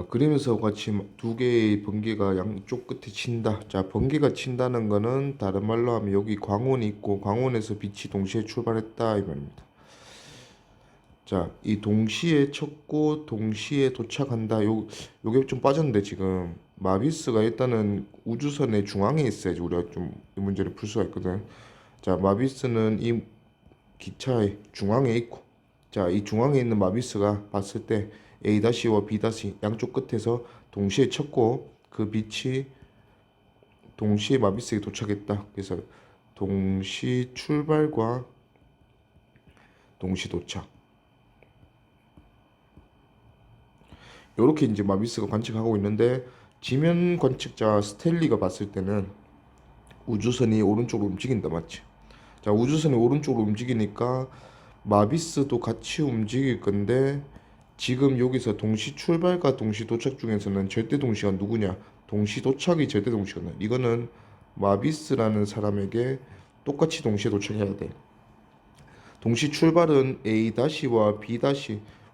그림에서 같이 두 개의 번개가 양쪽 끝에 친다. 자, 번개가 친다는 거는 다른 말로 하면 여기 광원이 있고 광원에서 빛이 동시에 출발했다 이 말입니다. 자, 이 동시에 쳤고 동시에 도착한다. 요게 좀 빠졌는데 지금 마비스가 일단은 우주선의 중앙에 있어야지 우리가 좀 이 문제를 풀 수가 있거든. 자, 마비스는 이 기차의 중앙에 있고, 자, 이 중앙에 있는 마비스가 봤을 때 A-와 B- 양쪽 끝에서 동시에 쳤고 그 빛이 동시에 마비스에 도착했다. 그래서 동시 출발과 동시 도착. 이렇게 이제 마비스가 관측하고 있는데 지면 관측자 스탠리가 봤을 때는 우주선이 오른쪽으로 움직인다, 맞지? 자, 우주선이 오른쪽으로 움직이니까 마비스도 같이 움직일 건데 지금 여기서 동시 출발과 동시 도착 중에서는 절대 동시가 누구냐? 동시 도착이 절대 동시거든. 이거는 마비스라는 사람에게 똑같이 동시에 도착해야 돼. 동시 출발은 A-와 B-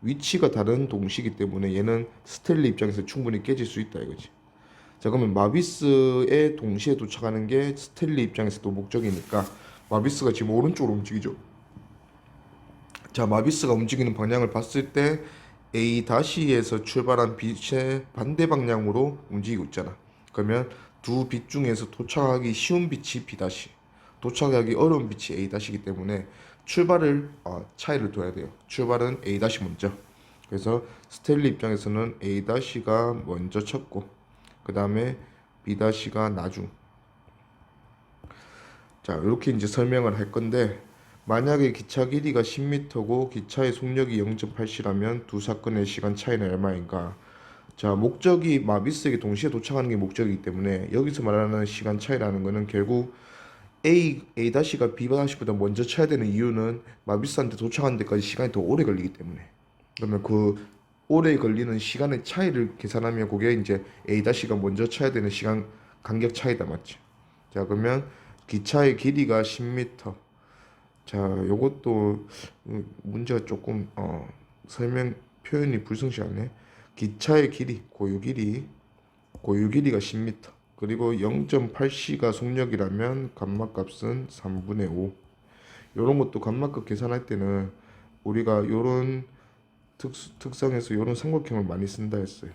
위치가 다른 동시이기 때문에 얘는 스텔리 입장에서 충분히 깨질 수 있다 이거지. 자, 그러면 마비스에 동시에 도착하는 게 스텔리 입장에서도 목적이니까 마비스가 지금 오른쪽으로 움직이죠. 자, 마비스가 움직이는 방향을 봤을 때 A-에서 출발한 빛의 반대 방향으로 움직이고 있잖아. 그러면 두 빛 중에서 도착하기 쉬운 빛이 B-, 도착하기 어려운 빛이 A-이기 때문에 출발을 차이를 둬야 돼요. 출발은 A- 먼저. 그래서 스텔리 입장에서는 A-가 먼저 쳤고 그 다음에 B-가 나중. 자, 이렇게 이제 설명을 할 건데 만약에 기차 길이가 10m고 기차의 속력이 0.8c라면 두 사건의 시간 차이는 얼마인가? 자, 목적이 마비스에게 동시에 도착하는 게 목적이기 때문에 여기서 말하는 시간 차이라는 거는 결국 A-가 B-보다 먼저 쳐야 되는 이유는 마비스한테 도착하는 데까지 시간이 더 오래 걸리기 때문에. 그러면 그 오래 걸리는 시간의 차이를 계산하면 그게 이제 A-가 먼저 쳐야 되는 시간 간격 차이다, 맞지? 자, 그러면 기차의 길이가 10m. 자, 요것도 문제가 조금 설명 표현이 불성실하네. 기차의 길이, 고유 길이가 10m. 그리고 0.8c가 속력이라면 감마값은 3분의 5. 요런 것도 감마값 계산할 때는 우리가 요런 특성에서 요런 삼각형을 많이 쓴다 했어요.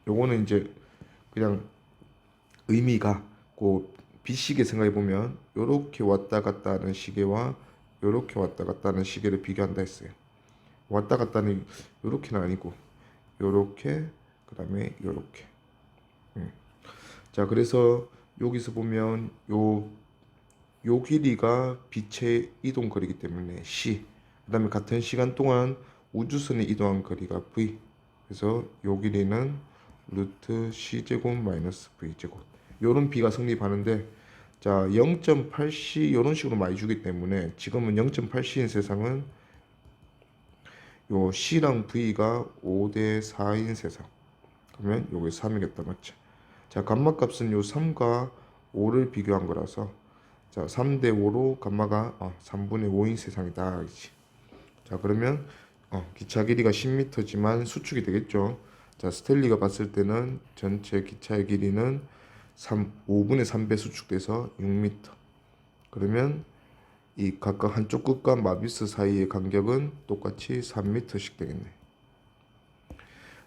요거는 이제 그냥 의미가 그 빗시계 생각해 보면 요렇게 왔다 갔다 하는 시계와 요렇게 왔다 갔다 하는 시계를 비교한다 했어요. 왔다 갔다는 요렇게는 아니고 요렇게 그다음에 요렇게. 자, 그래서 여기서 보면 요 길이가 빛의 이동 거리이기 때문에 c. 그다음에 같은 시간 동안 우주선이 이동한 거리가 v. 그래서 요 길이는 루트 c제곱 마이너스 v제곱. 요런 비가 성립하는데 자, 0.8c 요런 식으로 많이 주기 때문에 지금은 0.8c인 세상은 요 c랑 v가 5대 4인 세상. 그러면 요게 3이겠다, 맞죠? 자, 감마값은 요 3과 5를 비교한 거라서 자, 3대 5로 감마가 3분의 5인 세상이다. 그렇지? 자, 그러면 기차 길이가 10m지만 수축이 되겠죠. 자, 스텔리가 봤을 때는 전체 기차의 길이는 5분의 3배 수축돼서 6m. 그러면 이 각각 한쪽 끝과 마비스 사이의 간격은 똑같이 3m씩 되겠네.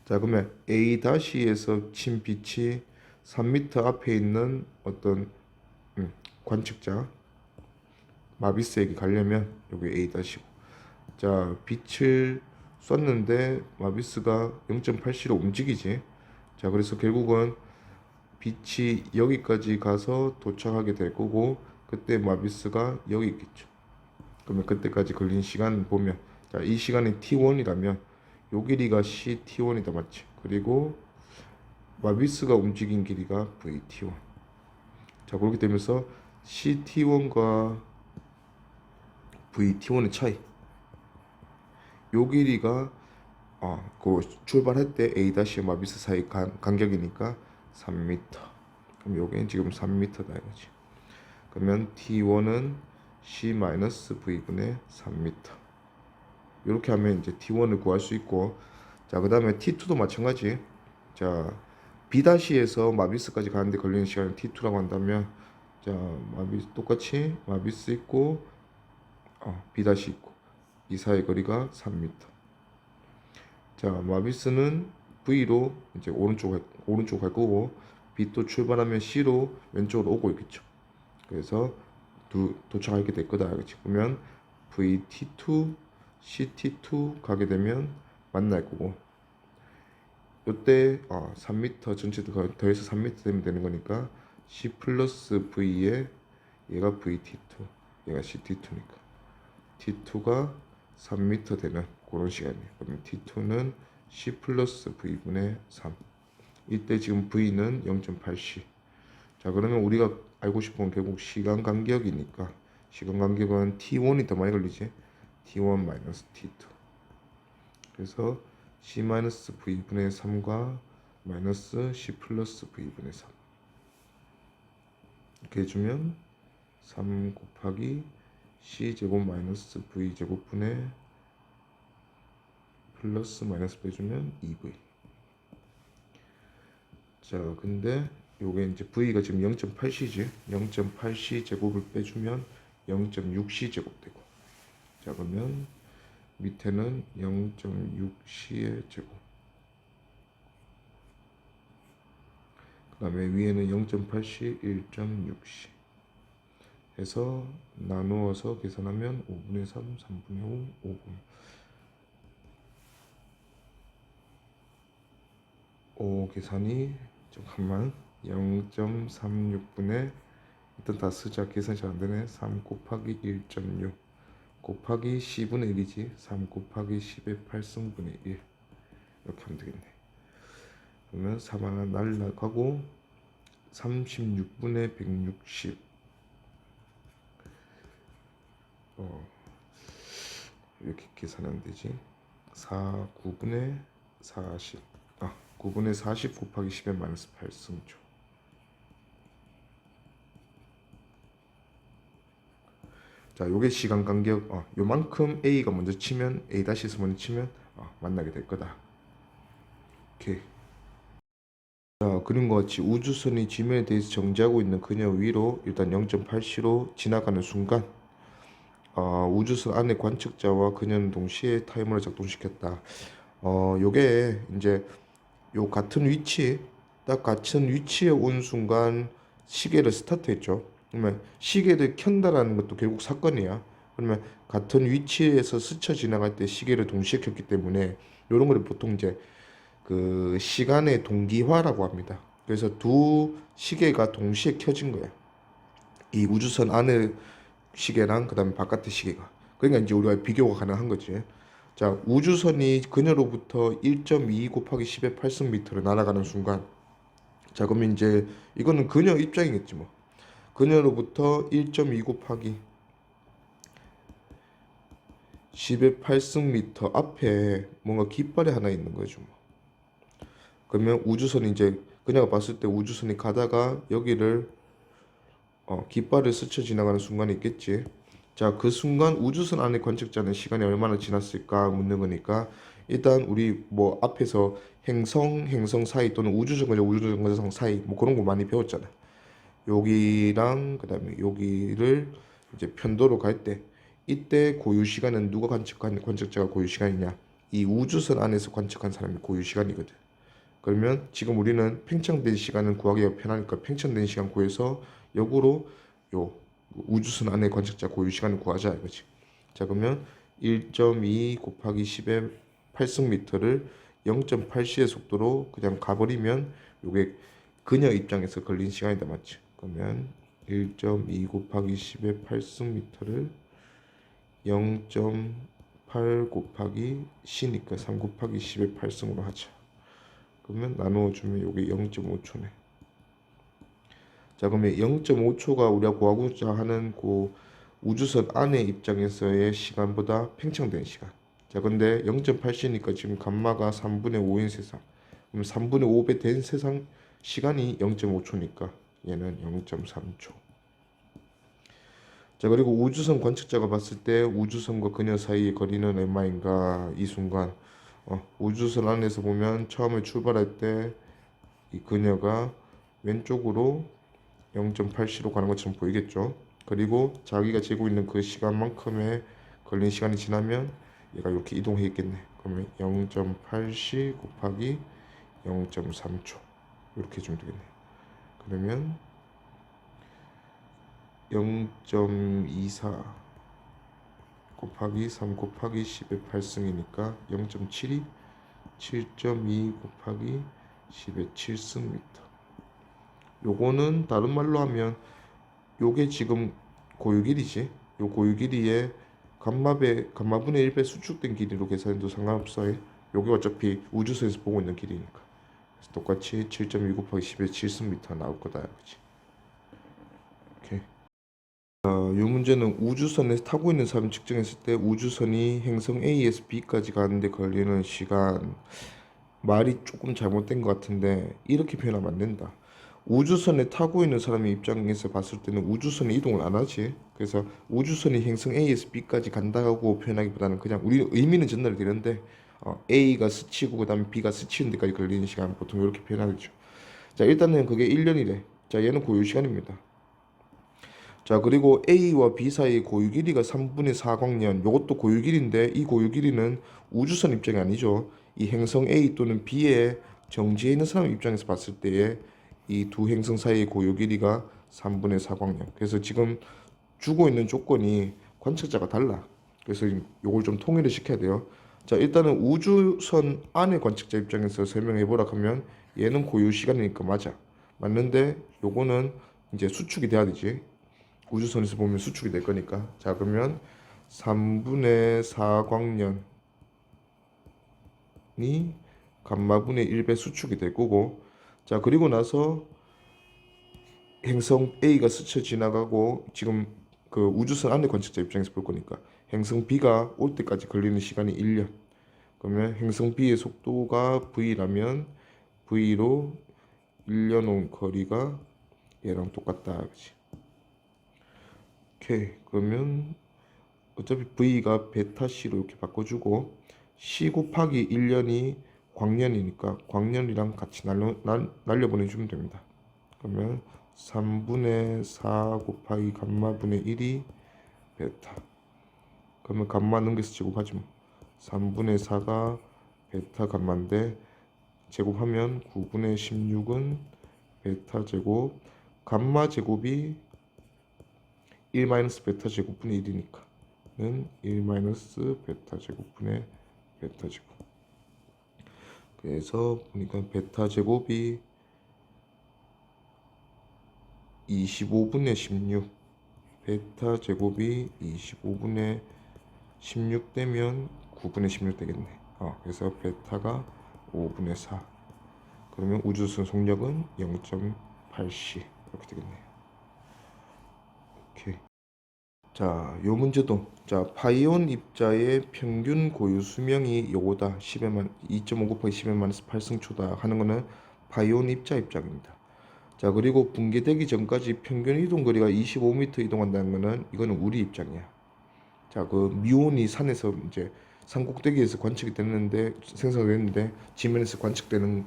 자, 그러면 A-에서 친 빛이 3m 앞에 있는 어떤 관측자 마비스에게 가려면 여기 A-고. 자, 빛을 쐈는데 마비스가 0.8c로 움직이지. 자, 그래서 결국은 빛이 여기까지 가서 도착하게 될 거고 그때 마비스가 여기 있겠죠. 그러면 그때까지 걸린 시간 보면 자, 이 시간이 t1이라면 요 길이가 ct1이다, 맞지? 그리고 마비스가 움직인 길이가 vt1. 자, 그렇게 되면서 ct1과 vt1의 차이, 요 길이가 그 출발할 때 A- 마비스 사이 간격이니까 3m. 그럼 요게 지금 3m다 이거지. 그러면 T1은 C-V분의 3m. 이렇게 하면 이제 T1을 구할 수 있고 자, 그 다음에 T2도 마찬가지. 자, B-에서 마비스까지 가는데 걸리는 시간을 T2라고 한다면, 자, 똑같이 마비스 있고, B- 있고, 이 사이 거리가 3m. 자, 마비스는 V로 이제 오른쪽 갈 거고, B 또 출발하면 C로 왼쪽으로 오고 있겠죠. 그래서 도착하게 될 거다. 그렇지? 그러면 VT2, CT2 가게 되면 만날 거고, 이때 3m 전체 더해서 3m 되면 되는 거니까 C 플러스 V에 얘가 VT2, 얘가 CT2니까 T2가 3m 되는 그런 시간이에요. 그러면 T2는 C 플러스 V분의 3. 이때 지금 V는 0.8C. 자, 그러면 우리가 알고 싶은 건 결국 시간 간격이니까 시간 간격은 T1이 더 많이 걸리지. T1 마이너스 T2. 그래서 C 마이너스 V분의 3과 마이너스 C 플러스 V분의 3 이렇게 해주면 3 곱하기 C 제곱 마이너스 V 제곱분의 플러스 마이너스 빼주면 2V. 자, 근데 요게 이제 V가 지금 0.8C지. 0.8C 제곱을 빼주면 0.6C 제곱 되고. 자, 그러면 밑에는 0.6C의 제곱. 그 다음에 위에는 0.8C, 1.6C 해서 나누어서 계산하면 5분의 3, 3분의 5, 5분. 5 계산이 잠깐만 0.36분의 일단 다 쓰자. 계산이 잘 안되네. 3 곱하기 1.6 곱하기 10분의 1이지. 3 곱하기 10의 8승분의 1 이렇게 하면 되겠네. 그러면 3 하나 날라가고 36분의 160 이렇게 계산하면 되지. 4 9분의 40 9분의 40 곱하기 10의 마이너스 8승조. 자, 요게 시간 간격 요만큼 A가 먼저 치면 A-에서 먼저 치면 만나게 될 거다. 오케이. 자, 그린 것 같이 우주선이 지면에 대해서 정지하고 있는 그녀 위로 일단 0.8C로 지나가는 순간 우주선 안에 관측자와 그녀는 동시에 타이머를 작동시켰다. 요게 이제 요 같은 위치 딱 같은 위치에 온 순간 시계를 스타트했죠. 그러면 시계를 켠다라는 것도 결국 사건이야. 그러면 같은 위치에서 스쳐 지나갈 때 시계를 동시에 켰기 때문에 이런 거를 보통 이제 그 시간의 동기화라고 합니다. 그래서 두 시계가 동시에 켜진 거야. 이 우주선 안의 시계랑 그다음에 바깥의 시계가. 그러니까 이제 우리가 비교가 가능한 거지. 자, 우주선이 그녀로부터 1.2 곱하기 10의 8승미터를 날아가는 순간, 자, 그러면 이제 이거는 그녀 입장이겠지 뭐. 그녀로부터 1.2 곱하기 10의 8승미터 앞에 뭔가 깃발이 하나 있는 거죠 뭐. 그러면 우주선이 이제 그녀가 봤을 때 우주선이 가다가 여기를 깃발을 스쳐 지나가는 순간이 있겠지. 자, 그 순간 우주선 안에 관측자는 시간이 얼마나 지났을까 묻는 거니까 일단 우리 뭐 앞에서 행성 사이 또는 우주정거장 사이 뭐 그런 거 많이 배웠잖아. 여기랑 그다음에 여기를 이제 편도로 갈 때 이때 고유 시간은 누가 관측한 관측자가 고유 시간이냐? 이 우주선 안에서 관측한 사람이 고유 시간이거든. 그러면 지금 우리는 팽창된 시간은 구하기가 편하니까 팽창된 시간 구해서 역으로 요 우주선 안에 관측자 고유 시간을 구하자 이거지. 자, 그러면 1.2 곱하기 10의 8승미터를 0.8C의 속도로 그냥 가버리면 요게 그녀 입장에서 걸린 시간이다 맞지? 그러면 1.2 곱하기 10의 8승미터를 0.8 곱하기 C니까 3 곱하기 10의 8승으로 하자. 그러면 나누어주면 요게 0.5초네. 자, 그러면 0.5초가 우리가 구하고자 하는 그 우주선 안의 입장에서의 시간보다 팽창된 시간. 자, 근데 0.8C니까 지금 감마가 3분의 5인 세상. 그럼 3분의 5배 된 세상 시간이 0.5초니까 얘는 0.3초. 자, 그리고 우주선 관측자가 봤을 때 우주선과 그녀 사이의 거리는 얼마인가? 이 순간 우주선 안에서 보면 처음에 출발할 때 이 그녀가 왼쪽으로 0.8시로 가는 것처럼 보이겠죠. 그리고 자기가 재고 있는 그 시간만큼의 걸린 시간이 지나면 얘가 이렇게 이동해 있겠네. 그러면 0.8시 곱하기 0.3초 이렇게 해주면 되겠네. 그러면 0.24 곱하기 3 곱하기 10의 8승이니까 0.72 7.2 곱하기 10의 7승 미터. 요거는 다른 말로 하면 요게 지금 고유 길이지. 요 고유 길이에 감마분의 1배 수축된 길이로 계산해도 상관없어요. 요게 어차피 우주선에서 보고 있는 길이니까. 그래서 똑같이 7.2 곱하기 10의 7승 미터 나올 거다. 그치? 오케이. 요 문제는 우주선에 타고 있는 사람 측정했을 때 우주선이 행성 A에서 B까지 가는데 걸리는 시간, 말이 조금 잘못된 것 같은데 이렇게 표현하면 안 된다. 우주선에 타고 있는 사람의 입장에서 봤을 때는 우주선이 이동을 안 하지. 그래서 우주선이 행성 A에서 B까지 간다고 표현하기보다는 그냥 우리 의미는 전달이 되는데 A가 스치고 그다음에 B가 스치는 데까지 걸리는 시간 보통 이렇게 표현하겠죠. 자, 일단은 그게 1년이래. 자, 얘는 고유 시간입니다. 자, 그리고 A와 B 사이의 고유 길이가 3분의 4광년. 이것도 고유 길이인데 이 고유 길이는 우주선 입장이 아니죠. 이 행성 A 또는 B에 정지해 있는 사람 입장에서 봤을 때에 이 두 행성 사이의 고유 길이가 3분의 4광년. 그래서 지금 주고 있는 조건이 관측자가 달라. 그래서 이걸 좀 통일을 시켜야 돼요. 자, 일단은 우주선 안의 관측자 입장에서 설명해 보라 하면 얘는 고유 시간이니까 맞아. 맞는데 요거는 이제 수축이 돼야 되지. 우주선에서 보면 수축이 될 거니까. 자, 그러면 3분의 4광년이 감마분의 1배 수축이 될 거고, 자, 그리고 나서 행성 A가 스쳐 지나가고 지금 그 우주선 안에 관측자 입장에서 볼 거니까 행성 B가 올 때까지 걸리는 시간이 1년. 그러면 행성 B의 속도가 V라면 V로 1년 온 거리가 얘랑 똑같다. 그렇지? 오케이. 그러면 어차피 V가 베타 C로 이렇게 바꿔주고 C 곱하기 1년이 광년이니까 광년이랑 같이 날려보내주면 됩니다. 그러면 3분의 4 곱하기 감마분의 1이 베타. 그러면 감마 넘겨서 제곱하지 뭐. 3분의 4가 베타 감마인데 제곱하면 9분의 16은 베타 제곱. 감마 제곱이 1 마이너스 베타 제곱분의 1이니까 는 1 마이너스 베타 제곱분의 베타 제곱. 그래서 보니까 베타 제곱이 25분의 16, 베타 제곱이 25분의 16 되면 9분의 16 되겠네. 그래서 베타가 5분의 4. 그러면 우주선 속력은 0.8C 이렇게 되겠네요. 오케이. 자, 요 문제도 파이온 입자의 평균 고유 수명이 요거다. 2.5 곱하기 10의 마이너스 8승초다 하는 거는 파이온 입자 입장입니다. 자, 그리고 붕괴되기 전까지 평균 이동 거리가 25m 이동한다는 거는 이거는 우리 입장이야. 자, 그 미온이 산에서 이제 산 꼭대기에서 관측이 됐는데 생성됐는데 지면에서 관측되는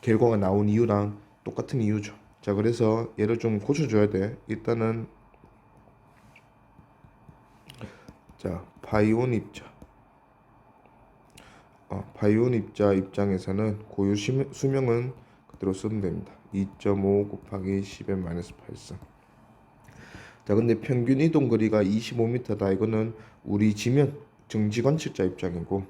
결과가 나온 이유랑 똑같은 이유죠. 자, 그래서 얘를 좀 고쳐줘야 돼. 일단은 자, 파이온 입자. 파이온 입자 입장에서는 고유 수명은 그대로 쓰면 됩니다. 2.5 곱하기 10의 마이너스 8승. 자, 근데 평균 이동 거리가 25m다. 이거는 우리 지면 정지 관측자 입장이고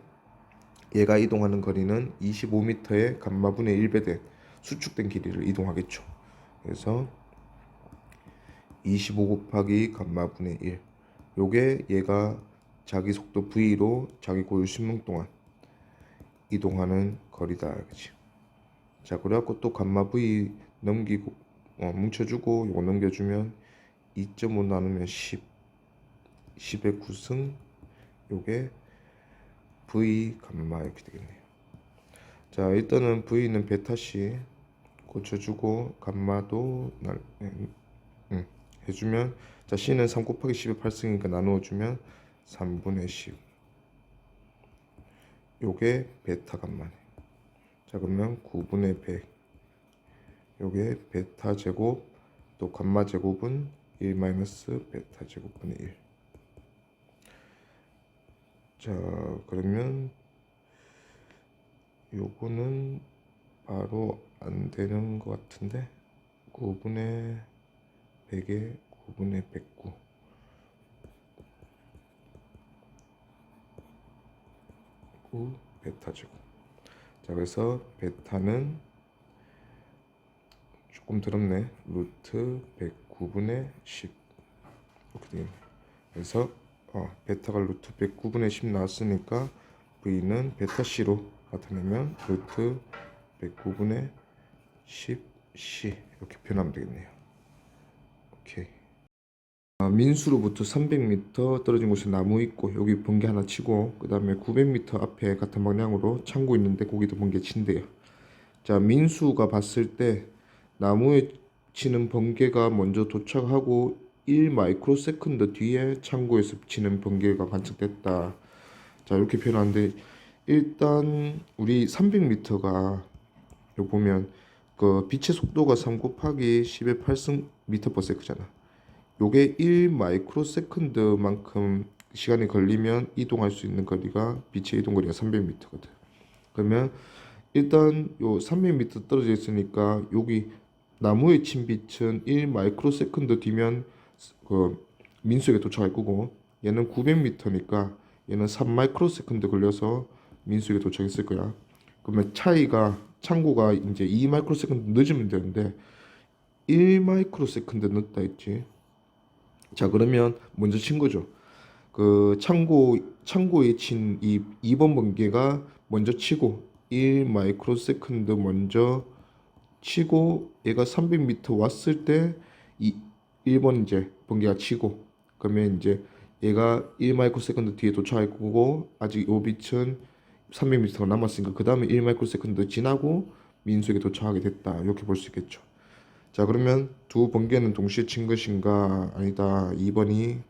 얘가 이동하는 거리는 25m의 감마분의 1배 된 수축된 길이를 이동하겠죠. 그래서 25 곱하기 감마분의 1. 요게 얘가 자기 속도 V로 자기 고유 수명 동안 이동하는 거리다. 그치? 자, 그래갖고 또 감마 V 넘기고 뭉쳐주고 요거 넘겨주면 2.5 나누면 10 10의 9승 요게 V 감마 이렇게 되겠네요. 자, 일단은 V는 베타C 고쳐주고 감마도 해주면 자, C는 3 곱하기 10의 8승이니까 나누어주면 3분의 10 요게 베타 감마네. 자 그러면 9분의 100 요게 베타 제곱 또 감마 제곱은 1 마이너스 베타 제곱분의 1. 자 그러면 요거는 바로 안 되는 것 같은데 9분의 100에 9분의 109 9 베타 제곱. 자 그래서 베타는 조금 더럽네. 루트 109분의 10 이렇게 되겠네. 그래서 베타가 루트 109분의 10 나왔으니까 V는 베타 C로 나타내면 루트 109분의 10C 이렇게 표현하면 되겠네요. 오케이. 민수로부터 300m 떨어진 곳에 나무 있고 여기 번개 하나 치고 그 다음에 900m 앞에 같은 방향으로 창고 있는데 거기도 번개 친대요. 자 민수가 봤을 때 나무에 치는 번개가 먼저 도착하고 1 마이크로세컨드 뒤에 창고에서 치는 번개가 관측됐다. 자 이렇게 표현하는데 일단 우리 300m가 여기 보면 그 빛의 속도가 3 곱하기 10의 8m/s잖아. 요게 1 마이크로세컨드만큼 시간이 걸리면 이동할 수 있는 거리가 빛의 이동 거리가 300m거든. 그러면 일단 요 300m 떨어져 있으니까 여기 나무에 친 빛은 1 마이크로세컨드 뒤면 그 민수에게 도착할 거고 얘는 900m니까 얘는 3 마이크로세컨드 걸려서 민수에게 도착했을 거야. 그러면 차이가 창고가 이제 2 마이크로세컨드 늦으면 되는데 1 마이크로세컨드 늦다 했지. 자 그러면 먼저 친 거죠. 그 창고에 친 이 2번 번개가 먼저 치고 1 마이크로세컨드 먼저 치고 얘가 300m 왔을 때 이 1번 이제 번개가 치고 그러면 이제 얘가 1 마이크로세컨드 뒤에 도착할 거고 아직 요 빛은 300m가 남았으니까 그 다음에 1 마이크로세컨드 지나고 민수에게 도착하게 됐다 이렇게 볼 수 있겠죠. 자 그러면 두 번개는 동시에 친 것인가? 아니다. 2번이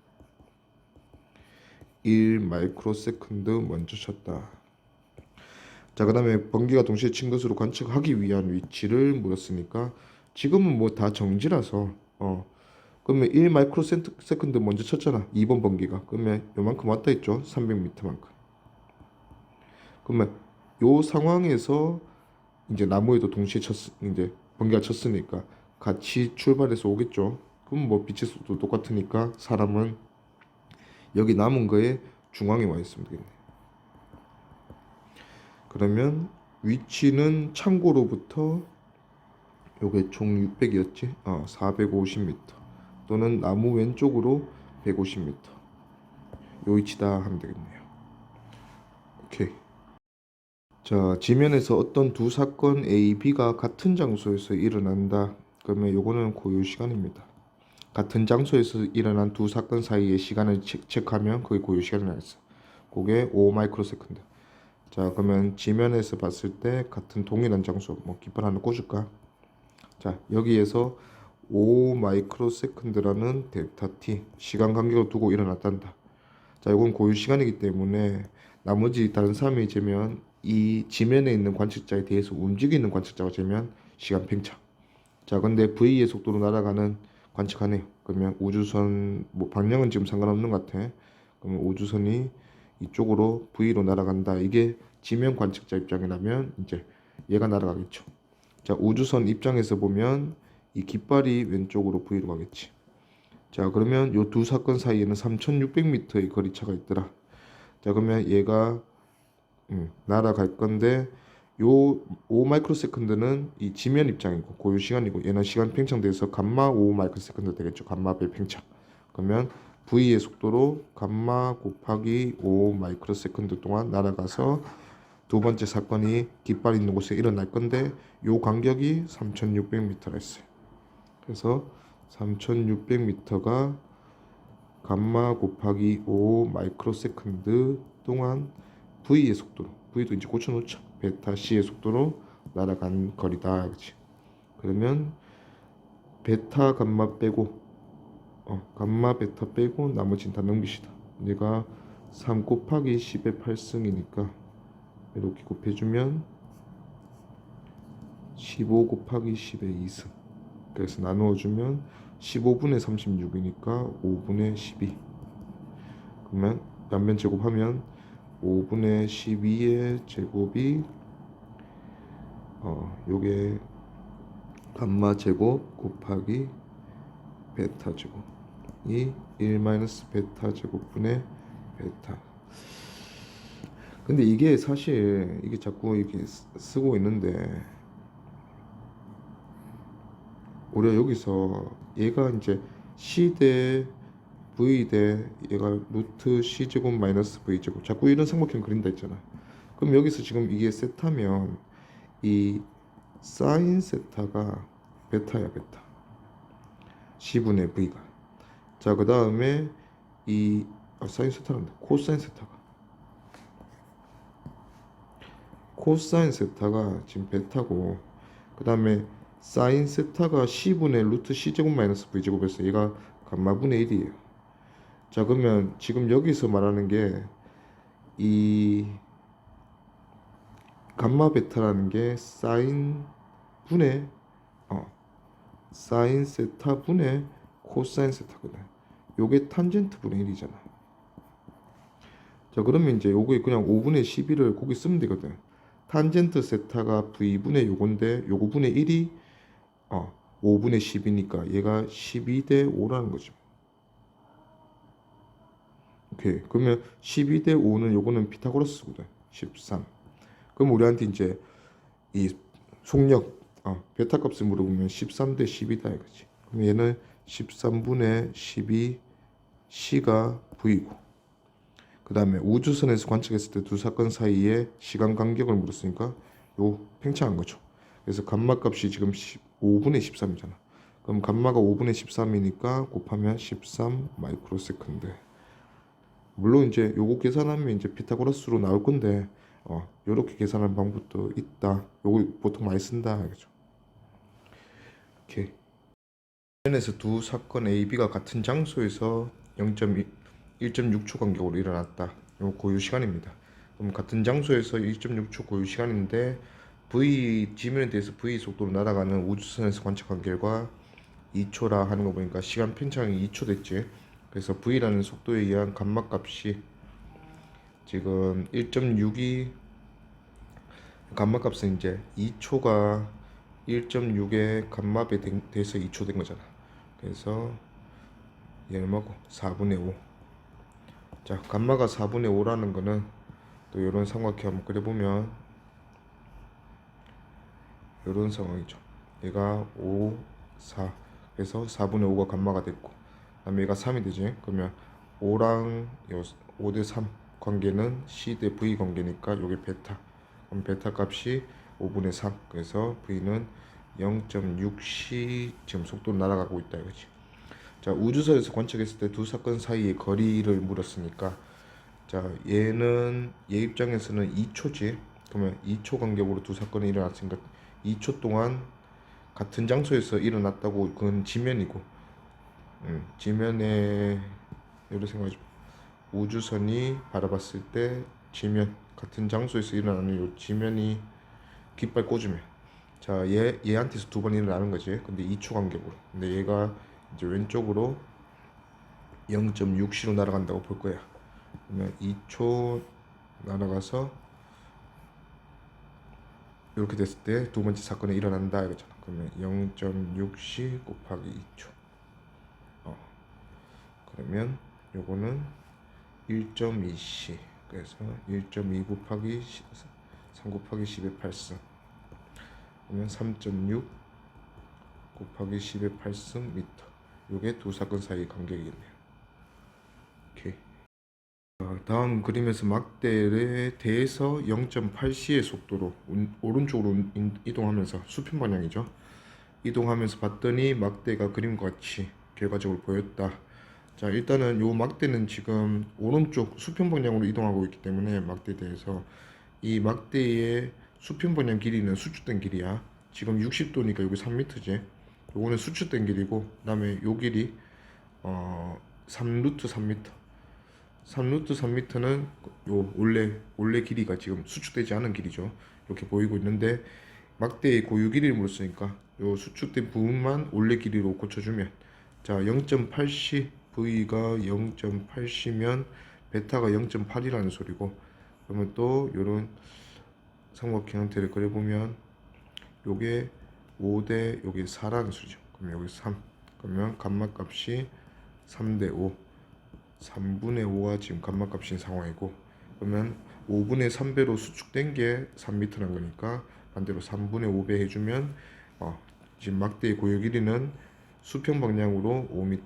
1 마이크로세컨드 먼저 쳤다. 자 그 다음에 번개가 동시에 친 것으로 관측하기 위한 위치를 물었으니까 지금은 뭐 다 정지라서 그러면 1 마이크로세컨드 먼저 쳤잖아. 2번 번개가. 그러면 요만큼 왔다 했죠. 300m만큼. 그러면 요 상황에서 이제 나무에도 동시에 이제 번개가 쳤으니까 같이 출발해서 오겠죠. 그럼 뭐 빛의 속도 똑같으니까 사람은 여기 남은 거에 중앙에 와 있으면 되겠네. 그러면 위치는 창고로부터 요게 총 600이었지? 450m 또는 나무 왼쪽으로 150m 요 위치다 하면 되겠네요. 오케이. 자 지면에서 어떤 두 사건 A, B가 같은 장소에서 일어난다. 그러면 요거는 고유 시간입니다. 같은 장소에서 일어난 두 사건 사이의 시간을 체크하면 그게 고유 시간이 나겠어. 그게 5 마이크로세컨드. 자 그러면 지면에서 봤을 때 같은 동일한 장소 뭐 깃발 하나 꽂을까? 자 여기에서 5 마이크로세컨드라는 델타 t 시간 간격을 두고 일어났단다. 자 이건 고유 시간이기 때문에 나머지 다른 사람이 재면 이 지면에 있는 관측자에 대해서 움직이는 관측자가 재면 시간 팽창. 자 근데 V의 속도로 날아가는 관측하네요. 그러면 우주선 뭐 방향은 지금 상관없는 것 같아. 그러면 우주선이 이쪽으로 V로 날아간다. 이게 지면 관측자 입장이라면 이제 얘가 날아가겠죠. 자 우주선 입장에서 보면 이 깃발이 왼쪽으로 V로 가겠지. 자 그러면 요 두 사건 사이에는 3600m의 거리차가 있더라. 자 그러면 얘가 날아갈 건데 요 5 마이크로세컨드는 이 지면 입장이고 고유 시간이고 얘는 시간 팽창돼서 감마 5 마이크로세컨드 되겠죠. 감마 배 팽창. 그러면 V의 속도로 감마 곱하기 5 마이크로세컨드 동안 날아가서 두 번째 사건이 깃발 있는 곳에 일어날 건데 요 간격이 3600m라 했어요. 그래서 3600m가 감마 곱하기 5 마이크로세컨드 동안 V의 속도로 V도 이제 고쳐놓자. 베타 C의 속도로 날아간 거리다. 그치? 그러면 베타 감마 빼고 감마 베타 빼고 나머지는 다 넘기시다. 얘가 3 곱하기 10의 8승이니까 이렇게 곱해주면 15 곱하기 10의 2승. 그래서 나누어주면 15분의 36이니까 5분의 12. 그러면 양변 제곱하면 5분의 12의 제곱이 요게 감마 제곱 곱하기 베타 제곱이 1 마이너스 베타 제곱분의 베타. 근데 이게 사실 이게 자꾸 이렇게 쓰고 있는데 우리가 여기서 얘가 이제 C 대 V 대 얘가 루트 C 제곱 마이너스 V 제곱 자꾸 이런 삼각형 그린다 했잖아. 그럼 여기서 지금 이게 세타면 이 사인 세타가 베타야 베타 C분의 V가. 자 그 다음에 이 사인 세타란다. 코사인 세타가 지금 베타고 그 다음에 사인 세타가 C분의 루트 C제곱 마이너스 V제곱에서 얘가 감마분의 1이에요. 자 그러면 지금 여기서 말하는 게 이 감마 베타라는 게 사인 세타 분의 코사인 세타거든. 요게 탄젠트 분의 1이잖아. 자 그러면 이제 요게 그냥 5분의 12를 거기 쓰면 되거든. 탄젠트 세타가 V분의 요건데 요거 분의 1이 5분의 10이니까 얘가 12대 5라는 거죠. 오케이. 그러면 12대 5는 요거는 피타고라스거든. 13. 그럼 우리한테 이제 이 속력 베타 값을 물어보면 13대 10이다 이거지. 그럼 얘는 13분의 12 C가 V고 그 다음에 우주선에서 관측했을 때 두 사건 사이의 시간 간격을 물었으니까 요 팽창한 거죠. 그래서 감마 값이 지금 5분의 13이잖아. 그럼 감마가 5분의 13이니까 곱하면 13 마이크로세컨드. 물론 이제 요거 계산하면 이제 피타고라스로 나올 건데 요렇게 계산하는 방법도 있다. 요거 보통 많이 쓴다 그죠. 이렇게 에서 두 사건 A, B가 같은 장소에서 1.6초 간격으로 일어났다. 요 고유 시간입니다. 그럼 같은 장소에서 1.6초 고유 시간인데 지면에 대해서 V 속도로 날아가는 우주선에서 관측한 결과 2초라 하는 거 보니까 시간 팽창이 2초 됐지. 그래서 V라는 속도에 의한 감마 값이 지금 1.6이 감마 값은 이제 2초가 1.6의 감마배 돼서 2초 된 거잖아. 그래서 얘는 뭐고 4분의 5. 자 감마가 4분의 5라는 거는 또 이런 삼각형 한번 그려보면 이런 상황이죠. 얘가 5, 4 그래서 4분의 5가 감마가 됐고 그 다음에 얘가 3이 되지. 그러면 5랑 5대 3 관계는 C 대 V 관계니까 요게 베타. 그럼 베타 값이 5분의 3 그래서 V는 0.6C 지금 속도로 날아가고 있다 이거지. 자 우주선에서 관측했을 때 두 사건 사이의 거리를 물었으니까 자 얘는 얘 입장에서는 2초지. 그러면 2초 간격으로 두 사건이 일어났으니까 2초 동안 같은 장소에서 일어났다고 그건 지면이고 지면에 이렇게 생각하죠. 우주선이 바라봤을 때 지면 같은 장소에서 일어나는 요 지면이 깃발 꽂으면 자 얘한테서 두 번 일어나는 거지. 근데 2초 간격으로. 근데 얘가 이제 왼쪽으로 0.6C로 날아간다고 볼 거야. 그러면 2초 날아가서 이렇게 됐을 때 두 번째 사건이 일어난다 이거잖아. 그러면 0.6C 곱하기 2초. 그러면 요거는 1.2C. 그래서 1.2 곱하기 3 곱하기 10의 8승. 그러면 3.6 곱하기 10의 8승 미터. 요게 두 사건 사이의 간격이겠네요. 오케이. 다음 그림에서 막대에 대해서 0.8c의 속도로 오른쪽으로 이동하면서 수평 방향이죠. 이동하면서 봤더니 막대가 그림과 같이 결과적으로 보였다. 자 일단은 요 막대는 지금 오른쪽 수평 방향으로 이동하고 있기 때문에 막대에 대해서 이 막대의 수평 방향 길이는 수축된 길이야. 지금 60도니까 여기 3m지. 요거는 수축된 길이고, 그 다음에 요 길이 3루트 3m. 3루트 3m는 요 원래 길이가 지금 수축되지 않은 길이죠. 이렇게 보이고 있는데 막대의 고유 길이를 물었으니까 요 수축된 부분만 원래 길이로 고쳐주면 자 0.8C V가 0.8C면 베타가 0.8이라는 소리고 그러면 또 요런 삼각형 형태를 그려보면 요게 5대 요게 4라는 소리죠. 그럼 여기 3 그러면 감마값이 3대 5 3분의 5가 지금 감마값인 상황이고 그러면 5분의 3배로 수축된 게 3m란 거니까 반대로 3분의 5배 해주면 지금 막대의 고유 길이는 수평 방향으로 5m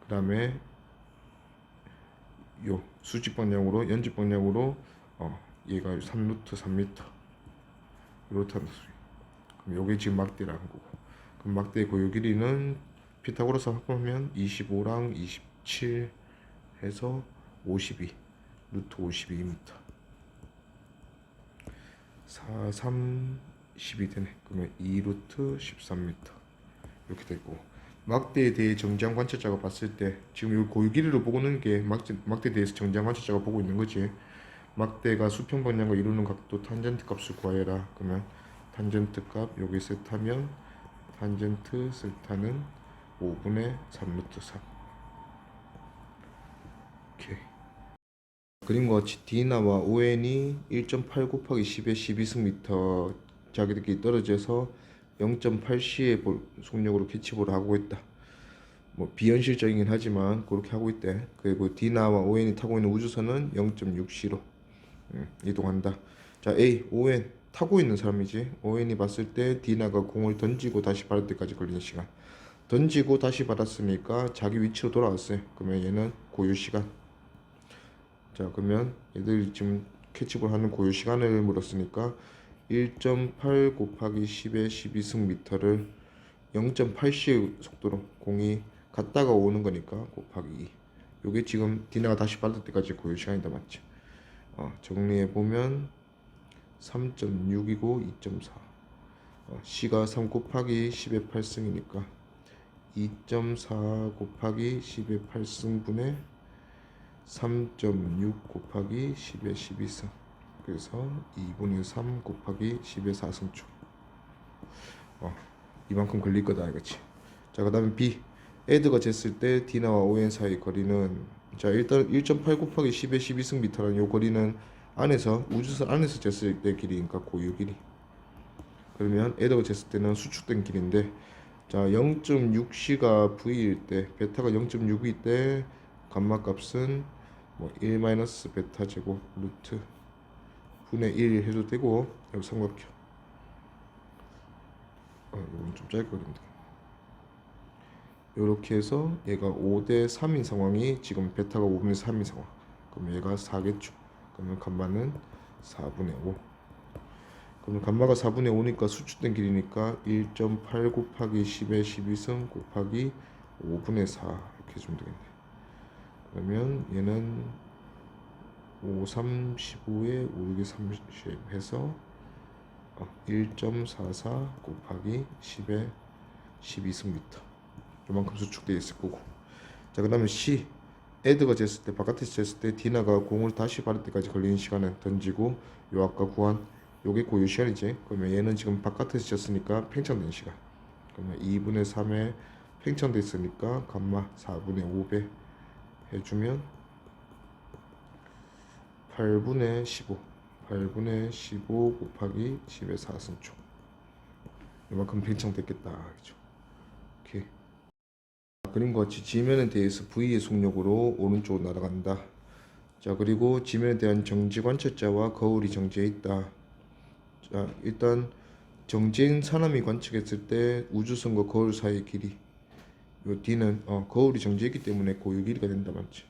그 다음에 요 수직 방향으로 연직 방향으로 얘가 3루트 3m 이렇다는 소리. 그럼 요게 지금 막대라는 거고 그럼 막대의 고유 길이는 피타고라스 합하면 25랑 27 해서 52 루트 52m 4, 3, 12 되네. 그러면 2 루트 13m 이렇게 되고 막대에 대해 정지한 관찰자가 봤을 때 지금 이 고유 길이를 보고 있는 게 막대에 대해서 정지한 관찰자가 보고 있는 거지. 막대가 수평 방향과 이루는 각도 탄젠트 값을 구하여라. 그러면 탄젠트 값 여기 세타면 탄젠트 세타는 5분의 3루트 3 오케이. 그림과 같이 D나와 ON이 1.8 곱하기 10의 12승미터 자기들끼리 떨어져서 0.8C의 속력으로 캐치볼을 하고 있다. 뭐 비현실적이긴 하지만 그렇게 하고 있대. 그리고 D나와 ON이 타고 있는 우주선은 0.6C로 이동한다. 자, A, ON 타고 있는 사람이지. ON이 봤을 때 D나가 공을 던지고 다시 받을 때까지 걸리는 시간. 던지고 다시 받았으니까 자기 위치로 돌아왔어요. 그러면 얘는 고유 시간. 자, 그러면 얘들 지금 캐치볼 하는 고유 시간을 물었으니까 1.8 곱하기 10의 12승미터를 0.8C 속도로 공이 갔다가 오는 거니까 곱하기 2. 요게 지금 디나가 다시 받을 때까지 고유 시간이다, 맞지? 정리해 보면 3.6이고 2.4. C가 3 곱하기 10의 8승이니까 2.4 곱하기 10의 8승분의 3.6 곱하기 10의 12승 그래서 2분의 3 곱하기 10의 4승초 이만큼 걸릴 거다 이거지. 자, 그 다음에 B 에드가 쟀을 때 D나와 ON 사이 거리는 자 일단 1.8 곱하기 10의 12승미터라는 요 거리는 안에서 우주선 안에서 쟀을 때 길이니까 고유 길이. 그러면 에드가 쟀을 때는 수축된 길인데 자 0.6C가 V일 때 베타가 0.6일 때 감마 값은 뭐 1 마이너스 베타 제곱 루트 분의 1 해도 되고 여기 삼각형 이건 좀 짧게 그린다. 이렇게 해서 얘가 5대 3인 상황이 지금 베타가 5분의 3인 상황. 그럼 얘가 4겠죠. 그러면 감마는 4분의 5. 그러면 감마가 4분의 5니까 수축된 길이니까 1.8 곱하기 10의 12승 곱하기 5분의 4 이렇게 해주면 되겠네. 그러면 얘는 5, 3, 15에 5, 6에 30 해서 1.44 곱하기 10의 12승미터 요만큼 수축되어 있을 거고. 자, 그 다음에 C 에드가 쟀을 때 바깥에서 쟀을 때 디나가 공을 다시 받을 때까지 걸리는 시간은 던지고 요 아까 구한 요게 고유 시간이지. 그러면 얘는 지금 바깥에서 쟀으니까 팽창된 시간. 그러면 2분의 3에 팽창돼 있으니까 감마 4분의 5배 해주면 8분의 15 8분의 15 곱하기 10의 4승초 이만큼 팽창됐겠다. 그렇죠? 오케이. 그림과 같이 지면에 대해서 V의 속력으로 오른쪽으로 날아간다. 자, 그리고 지면에 대한 정지 관찰자와 거울이 정지해 있다. 자, 일단 정지인 사람이 관측했을 때 우주선과 거울 사이의 길이 요 D는 거울이 정지했기 때문에 고유 길이가 된다, 맞지?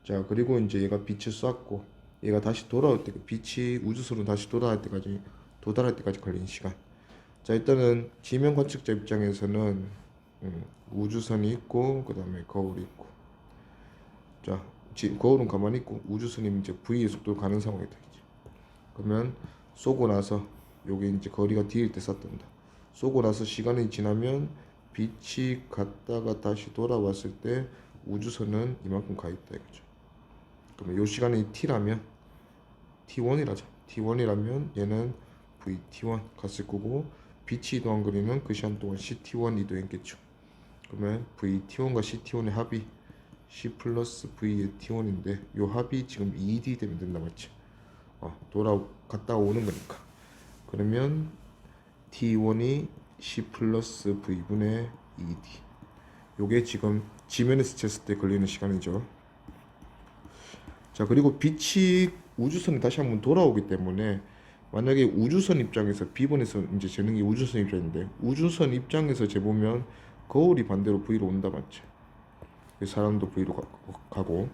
자, 그리고 이제 얘가 빛을 쐈고 얘가 다시 돌아올 때 빛이 우주선으로 다시 도달할 때까지 걸린 시간. 자, 일단은 지면 관측자 입장에서는 우주선이 있고 그 다음에 거울이 있고 자 거울은 가만히 있고 우주선이 이제 V의 속도로 가는 상황이 되겠지. 그러면 쏘고 나서 요게 이제 거리가 D일 때 쐈단다. 쏘고 나서 시간이 지나면 빛이 갔다가 다시 돌아왔을 때 우주선은 이만큼 가 있다 이거죠. 그러면 요 시간이 t라면 t1이라죠. t1이라면 얘는 vt1 갔을 거고 빛이 이동한 거리는 그 시간 동안 ct1 이동했겠죠. 그러면 vt1과 ct1의 합이 c 플러스 v의 t1인데 요 합이 지금 2d 되면 된다 맞지? 갔다 오는 거니까. 그러면 t1이 c 플러스 v분의 2d. 요게 지금 지면에서 쟀을 때 걸리는 시간이죠. 자, 그리고 빛이 우주선이 다시 한번 돌아오기 때문에 만약에 우주선 입장에서 B번에서 이제 재는 게 우주선 입장인데 우주선 입장에서 재보면 거울이 반대로 V로 온다 맞지? 사람도 V로 가고.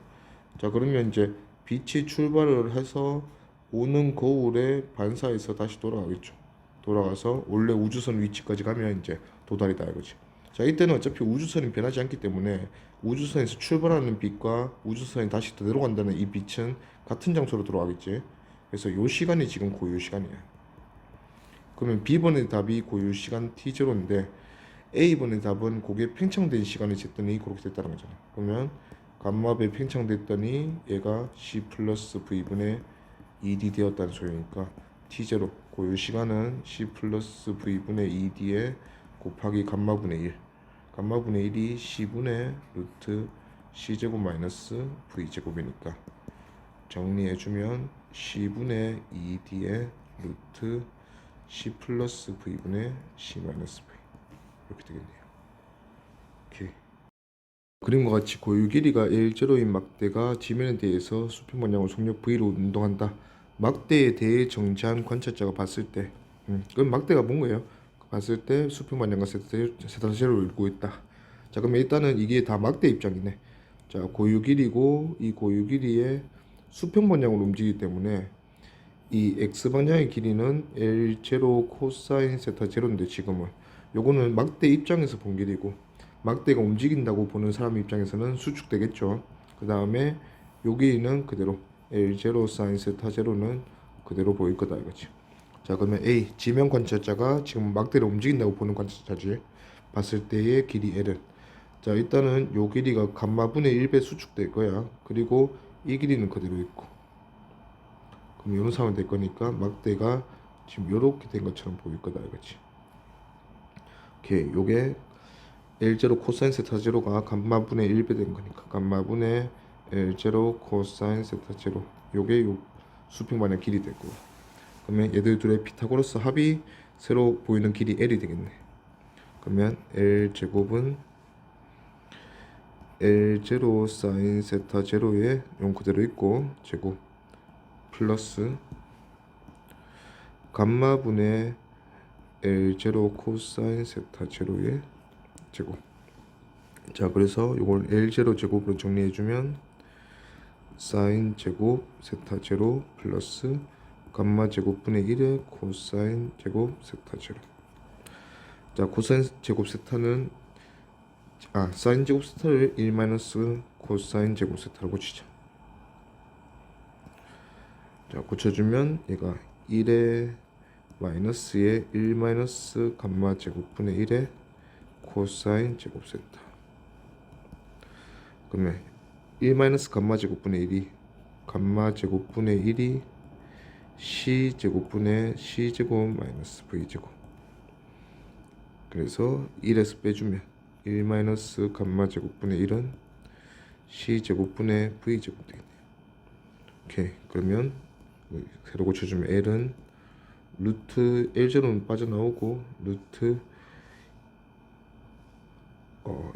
자, 그러면 이제 빛이 출발을 해서 오는 거울에 반사해서 다시 돌아가겠죠. 돌아가서 원래 우주선 위치까지 가면 이제 도달이다 이거지. 자, 이때는 어차피 우주선이 변하지 않기 때문에 우주선에서 출발하는 빛과 우주선이 다시 되돌아간다는 이 빛은 같은 장소로 돌아가겠지. 그래서 요 시간이 지금 고유 시간이야. 그러면 B번의 답이 고유 시간 T0인데 A번의 답은 그게 팽창된 시간을 쟀더니 그렇게 됐다는 거잖아. 그러면 감마배 팽창됐더니 얘가 C 플러스 V분의 2D 되었다는 소리니까 T0 고유 시간은 C 플러스 V분의 2D에 곱하기 감마분의 1. 감마분의 1이 C분의 루트 C제곱 마이너스 V제곱이니까 정리해주면 C분의 2D의 루트 C 플러스 V분의 C 마이너스 V 이렇게 되겠네요. 오케이. 그림과 같이 고유 길이가 L0인 막대가 지면에 대해서 수평 방향을 속력 V로 운동한다. 막대에 대해 정지한 관찰자가 봤을 때 그럼 막대가 뭔 거예요? 봤을 때 수평 방향과 세타 제로를 읽고 있다. 자, 그럼 일단은 이게 다 막대 입장이네. 자, 고유 길이고 이 고유 길이의 수평 방향으로 움직이기 때문에 이 x 방향의 길이는 L0 코사인 세타 제로인데 지금은 요거는 막대 입장에서 본 길이고 막대가 움직인다고 보는 사람 입장에서는 수축되겠죠. 그 다음에 요 길이는 그대로 L0 사인 세타 제로는 그대로 보일 거다 이거지. 자, 그러면 A 지면 관찰자가 지금 막대를 움직인다고 보는 관찰자지. 봤을 때의 길이 L은 자, 일단은 요 길이가 감마분의 1배 수축될 거야. 그리고 이 길이는 그대로 있고 그럼 이런 상황이 될 거니까 막대가 지금 요렇게 된 것처럼 보일 거다 이거지. 오케이. 요게 L0 코사인 세타 제로가 감마분의 1배 된 거니까 감마분의 L0 코사인 세타 제로 요게 요 수평 방향 길이 되고 그러면 얘들 둘의 피타고라스 합이 새로 보이는 길이 L이 되겠네. 그러면 L 제곱은 L0 사인 세타 제로에 용 그대로 있고 제곱 플러스 감마분의 L0 코사인 세타 제로의 제곱. 자, 그래서 이걸 L0 제곱으로 정리해주면 사인 제곱 세타 제로 플러스 감마 제곱분의 1의 코사인 제곱 세타 제로. 자, 코사인 제곱 세타는 사인 제곱 세타를 1 마이너스 코사인 제곱 세타로 고치자. 자, 고쳐주면 얘가 1의 마이너스에 1 마이너스 감마 제곱분의 1의 코사인 제곱 세타. 그러면 1 마이너스 감마 제곱분의 1이 감마 제곱분의 1이 C 제곱분의 C 제곱 마이너스 V 제곱. 그래서 1에서 빼주면 1 마이너스 감마 제곱분의 1은 C 제곱분의 V 제곱 되겠네요. 오케이. 그러면 새로 고쳐주면 L은 루트 L0는 빠져나오고 루트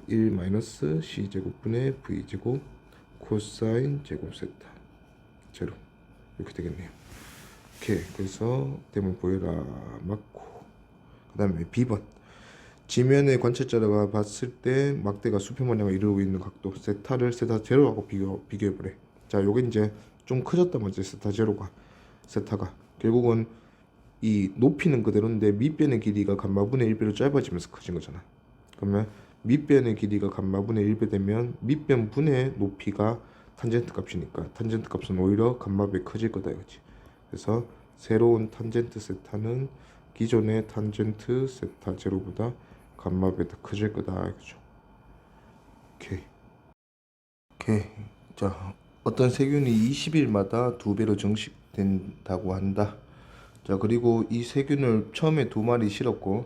1 마이너스 C 제곱분의 V 제곱 코사인 제곱 세타 제로 이렇게 되겠네요. 오케이. 그래서 대문 보여라 맞고 그 다음에 B번 지면의 관찰자가 봤을 때 막대가 수평 방향을 이루고 있는 각도 세타를 세타 제로하고 비교해보래. 자, 요게 이제 좀 커졌단 말이지. 세타가 결국은 이 높이는 그대로인데 밑변의 길이가 감마분의 1배로 짧아지면서 커진 거잖아. 그러면 밑변의 길이가 감마분의 1배 되면 밑변분의 높이가 탄젠트 값이니까 탄젠트 값은 오히려 감마배 커질 거다 이거지. 그래서 새로운 탄젠트 세타는 기존의 탄젠트 세타 제로보다 감마배 더 커질 거다 이거죠. 오케이. 오케이. 자, 어떤 세균이 20일마다 2배로 증식된다고 한다. 자, 그리고 이 세균을 처음에 2마리 실었고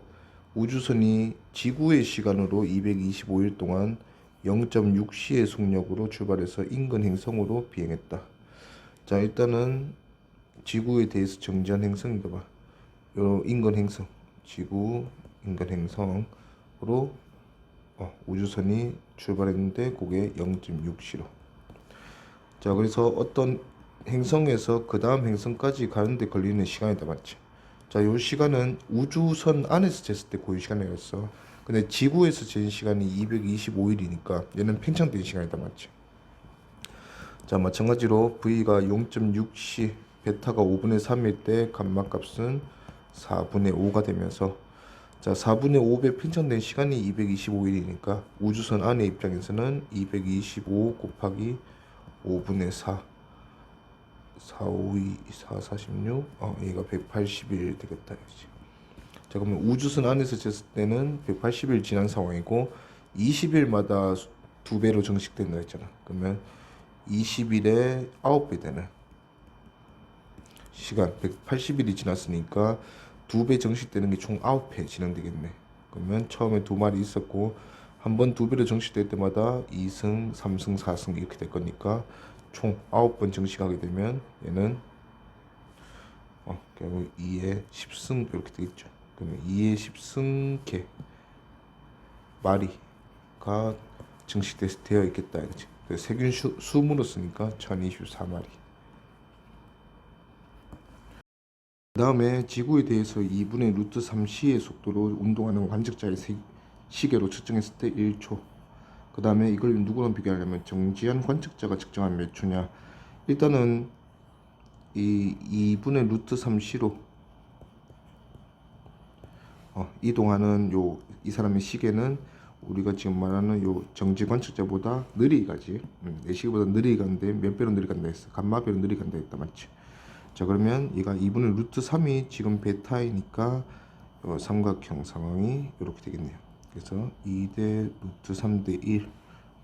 우주선이 지구의 시간으로 225일 동안 0.6시의 속력으로 출발해서 인근 행성으로 비행했다. 자, 일단은 지구에 대해서 정지한 행성인가 봐. 요 인근 행성, 지구 인근 행성으로 우주선이 출발했는데 그게 0.6시로. 자, 그래서 어떤 행성에서 그 다음 행성까지 가는데 걸리는 시간이다 맞지? 자, 요 시간은 우주선 안에서 쟀을 때 그 시간이었어. 근데 지구에서 잰 시간이 225일이니까 얘는 팽창된 시간이다 맞지? 자, 마찬가지로 V가 0.6시, 베타가 5분의 3일 때 감마 값은 4분의 5가 되면서, 자, 4분의 5배 팽창된 시간이 225일이니까 우주선 안의 입장에서는 225 곱하기 5분의 4, 4, 5, 2, 4, 46, 얘가 180일 되겠다. 그치? 자, 그러면 우주선 안에서 쟀을 때는 180일 지난 상황이고 20일마다 2배로 증식된다 했잖아. 그러면 20일에 9배 되는 시간, 180일이 지났으니까 2배 증식되는 게 총 9회 진행되겠네. 그러면 처음에 2마리 있었고 한 번 2배로 증식될 때마다 2승, 3승, 4승 이렇게 될 거니까 총 9번 증식하게 되면 얘는 결국 2의 10승 이렇게 되겠죠. 그러면 2의 10승 마리가 증식되어 있겠다 이거지. 세균 수으로 쓰니까 1024마리. 그 다음에 지구에 대해서 2분의 루트 3c의 속도로 운동하는 관측자의 시계로 측정했을 때 1초. 그 다음에 이걸 누구랑 비교하려면 정지한 관측자가 측정한 몇 초냐. 일단은 이 2분의 루트 3c로 이동하는 이 사람의 시계는 우리가 지금 말하는 요 정지 관측자보다 느리게 가지. 내 시계보다 느리게 간대. 몇 배로 느리게 간다 했어? 감마배로 느리게 간다 했다 맞지? 자, 그러면 얘가 2분의 루트 3이 지금 베타이니까 삼각형 상황이 이렇게 되겠네요. 그래서 2대 루트 3대 1.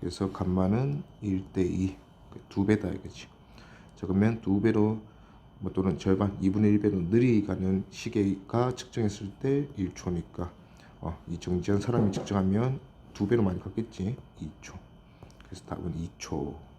그래서 감마는 1대 2. 2배다 이거지. 자, 그러면 2배로 또는 절반 2분의 1배로 느리게 가는 시계가 측정했을 때 1초니까 이 정지한 사람이 측정하면 2배로 많이 갔겠지. 2초. 그래서 답은 2초.